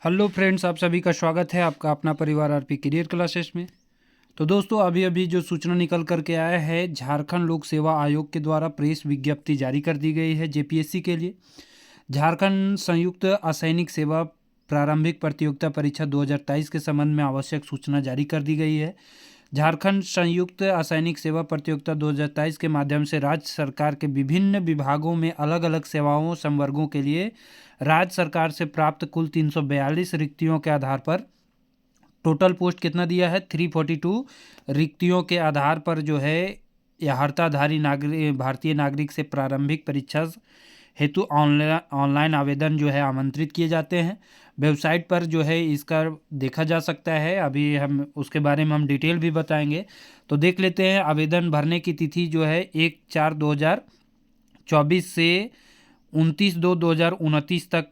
Hello friends, आप सभी का स्वागत है आपका अपना परिवार आरपी करियर क्लासेस में। तो दोस्तों, अभी अभी जो सूचना निकल कर के आया है, झारखंड लोक सेवा आयोग के द्वारा प्रेस विज्ञप्ति जारी कर दी गई है जेपीएससी के लिए। झारखंड संयुक्त असैनिक सेवा प्रारंभिक प्रतियोगिता परीक्षा 2023 के संबंध में आवश्यक सूचना जारी कर दी गई है। झारखंड संयुक्त असैनिक सेवा प्रतियोगिता 2023 के माध्यम से राज्य सरकार के विभिन्न विभागों में अलग अलग सेवाओं संवर्गों के लिए राज्य सरकार से प्राप्त कुल 342 रिक्तियों के आधार पर टोटल पोस्ट कितना दिया है, 342 रिक्तियों के आधार पर जो है यह हर्ताधारी नागरिक भारतीय नागरिक से प्रारंभिक परीक्षा हेतु ऑनलाइन आवेदन जो है आमंत्रित किए जाते हैं। वेबसाइट पर जो है इसका देखा जा सकता है। अभी हम उसके बारे में हम डिटेल भी बताएंगे, तो देख लेते हैं। आवेदन भरने की तिथि जो है 1/4/2024 से 29/2/2029 तक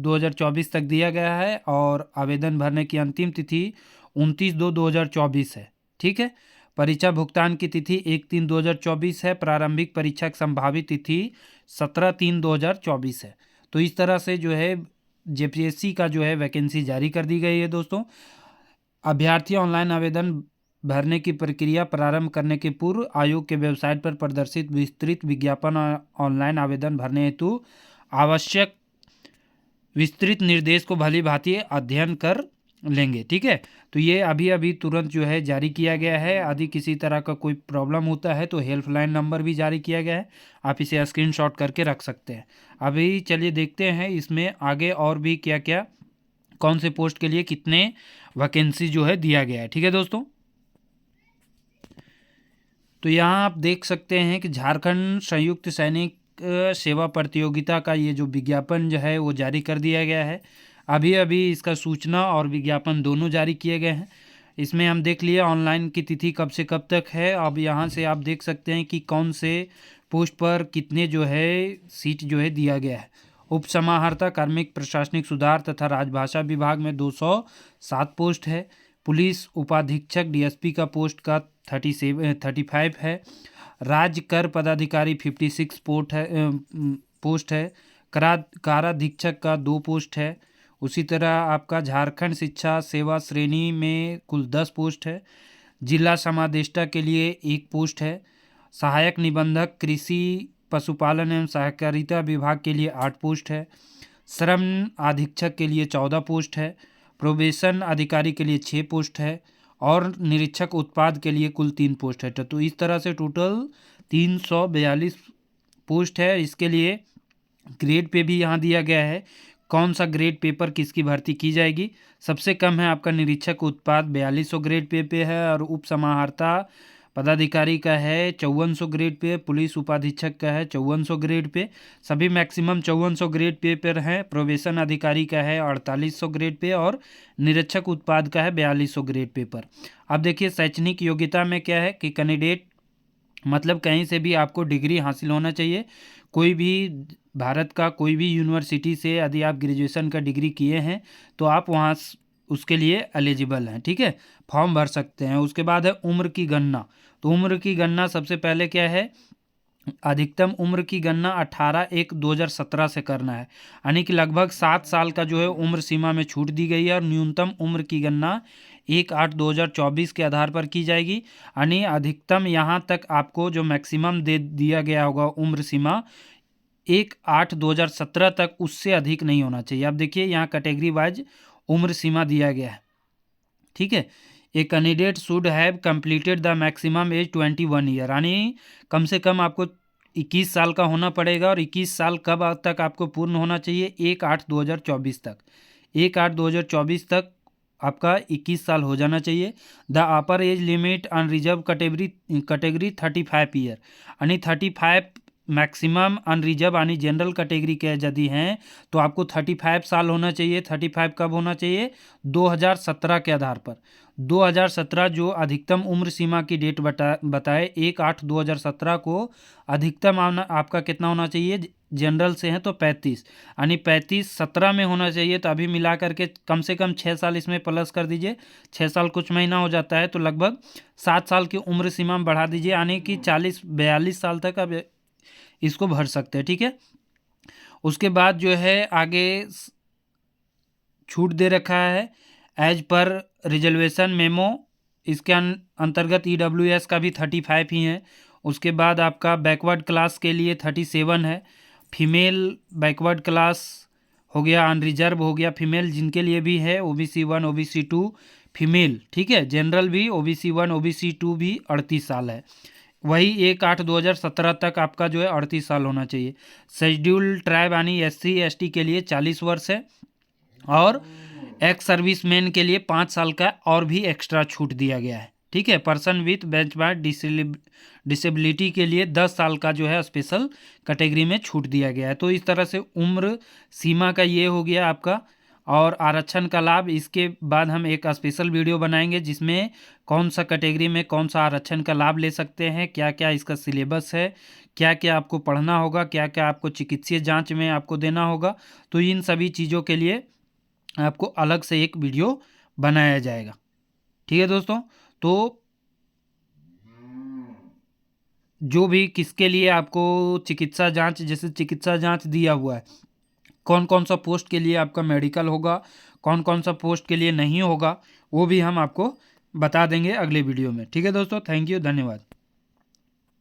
2024 तक दिया गया है, और आवेदन भरने की अंतिम तिथि 29/2/2024 है। ठीक है। परीक्षा भुगतान की तिथि 1/3/2024 है। प्रारंभिक परीक्षा की संभावित तिथि 17/3/2024 है। तो इस तरह से जो है जेपीएससी का जो है वैकेंसी जारी कर दी गई है दोस्तों। अभ्यर्थी ऑनलाइन आवेदन भरने की प्रक्रिया प्रारंभ करने के पूर्व आयोग के वेबसाइट पर प्रदर्शित विस्तृत विज्ञापन और ऑनलाइन आवेदन भरने हेतु आवश्यक विस्तृत निर्देश को भली भांति अध्ययन कर लेंगे। ठीक है। तो ये अभी अभी तुरंत जो है जारी किया गया है। यदि किसी तरह का कोई प्रॉब्लम होता है तो हेल्पलाइन नंबर भी जारी किया गया है, आप इसे स्क्रीनशॉट करके रख सकते हैं। अभी चलिए देखते हैं इसमें आगे और भी क्या क्या, कौन से पोस्ट के लिए कितने वैकेंसी जो है दिया गया है। ठीक है दोस्तों। तो यहाँ आप देख सकते हैं कि झारखंड संयुक्त सैनिक सेवा प्रतियोगिता का ये जो विज्ञापन जो है वो जारी कर दिया गया है। अभी अभी इसका सूचना और विज्ञापन दोनों जारी किए गए हैं। इसमें हम देख लिए ऑनलाइन की तिथि कब से कब तक है। अब यहाँ से आप देख सकते हैं कि कौन से पोस्ट पर कितने जो है सीट जो है दिया गया है। उप समाहर्ता कार्मिक प्रशासनिक सुधार तथा राजभाषा विभाग में 207 पोस्ट है। पुलिस उपाधीक्षक डीएसपी का पोस्ट का 35 है। राज्य कर पदाधिकारी 56 पोस्ट है। काराधीक्षक का 2 पोस्ट है। उसी तरह आपका झारखंड शिक्षा सेवा श्रेणी में कुल 10 पोस्ट है। जिला समादेष्टा के लिए 1 पोस्ट है। सहायक निबंधक कृषि पशुपालन एवं सहकारिता विभाग के लिए 8 पोस्ट है। श्रम अधीक्षक के लिए 14 पोस्ट है। प्रोबेशन अधिकारी के लिए 6 पोस्ट है, और निरीक्षक उत्पाद के लिए कुल 3 पोस्ट है। तो इस तरह से टोटल 342 पोस्ट है। इसके लिए ग्रेड पे भी यहाँ दिया गया है, कौन सा ग्रेड पेपर किसकी भर्ती की जाएगी। सबसे कम है आपका निरीक्षक उत्पाद 4200 ग्रेड पे है, और उप समाहर्ता पदाधिकारी का है 5400 ग्रेड पे। पुलिस उपाधीक्षक का है 5400 ग्रेड पे। सभी मैक्सिमम 5400 ग्रेड पे पर हैं। प्रोबेशन अधिकारी का है 4800 ग्रेड पे, और निरीक्षक उत्पाद का है 4200 ग्रेड पे पर। अब देखिए शैक्षणिक योग्यता में क्या है कि कैंडिडेट मतलब कहीं से भी आपको डिग्री हासिल होना चाहिए। कोई भी भारत का कोई भी यूनिवर्सिटी से यदि आप ग्रेजुएशन का डिग्री किए हैं तो आप वहाँ उसके लिए एलिजिबल हैं। ठीक है, फॉर्म भर सकते हैं। उसके बाद है उम्र की गणना। तो उम्र की गणना सबसे पहले क्या है, अधिकतम उम्र की गणना 18/1/2017 से करना है, यानी कि लगभग 7 साल का जो है उम्र सीमा में छूट दी गई है। और न्यूनतम उम्र की गणना 1/8/2024 के आधार पर की जाएगी, यानी अधिकतम यहाँ तक आपको जो मैक्सिमम दे दिया गया होगा उम्र सीमा 1/8/2017 तक, उससे अधिक नहीं होना चाहिए। अब देखिए यहाँ कैटेगरी वाइज उम्र सीमा दिया गया है। ठीक है। A candidate should have completed the maximum age 21 year, यानी कम से कम आपको 21 साल का होना पड़ेगा। और 21 साल कब तक आपको पूर्ण होना चाहिए, 1/8/2024 तक। 1/8/2024 तक आपका 21 साल हो जाना चाहिए। The upper age limit on reserve category 35 year, यानी 35 मैक्सिमम अनरिजर्व यानी जनरल कैटेगरी के यदि हैं तो आपको 35 साल होना चाहिए। 35 कब होना चाहिए, 2017 के आधार पर। 2017 जो अधिकतम उम्र सीमा की डेट बताए 1/8/2017 को अधिकतम आपका कितना होना चाहिए, जनरल से हैं तो 35, यानी 35 17 में होना चाहिए। तो अभी मिला करके कम से कम 6 साल इसमें प्लस कर दीजिए। 6 साल कुछ महीना हो जाता है, तो लगभग 7 साल की उम्र सीमा में बढ़ा दीजिए, यानी कि 42 साल तक अब इसको भर सकते हैं। ठीक है। उसके बाद जो है आगे छूट दे रखा है एज पर रिजर्वेशन मेमो। इसके अंतर्गत EWS का भी 35 ही है। उसके बाद आपका बैकवर्ड क्लास के लिए 37 है। फीमेल बैकवर्ड क्लास हो गया, अनरिजर्व हो गया फीमेल, जिनके लिए भी है OBC 1 OBC 2 फीमेल, ठीक है। जनरल भी OBC 1 OBC 2 भी 38 साल है। वही 1/8/2017 तक आपका जो है 38 साल होना चाहिए। शेड्यूल ट्राइब यानी SC ST के लिए 40 वर्ष है। और एक्स सर्विसमैन के लिए 5 साल का और भी एक्स्ट्रा छूट दिया गया है, ठीक है। पर्सन विथ बेंचमार्क डिसेबिलिटी के लिए 10 साल का जो है स्पेशल कैटेगरी में छूट दिया गया है। तो इस तरह से उम्र सीमा का ये हो गया आपका। और आरक्षण का लाभ, इसके बाद हम एक स्पेशल वीडियो बनाएंगे जिसमें कौन सा कैटेगरी में कौन सा आरक्षण का लाभ ले सकते हैं, क्या क्या इसका सिलेबस है, क्या क्या आपको पढ़ना होगा, क्या क्या आपको चिकित्सीय जांच में आपको देना होगा। तो इन सभी चीज़ों के लिए आपको अलग से एक वीडियो बनाया जाएगा, ठीक है दोस्तों। तो जो भी किसके लिए आपको चिकित्सा जांच, जैसे चिकित्सा जांच दिया हुआ है, कौन कौन सा पोस्ट के लिए आपका मेडिकल होगा, कौन कौन सा पोस्ट के लिए नहीं होगा, वो भी हम आपको बता देंगे अगले वीडियो में, ठीक है दोस्तों। थैंक यू, धन्यवाद।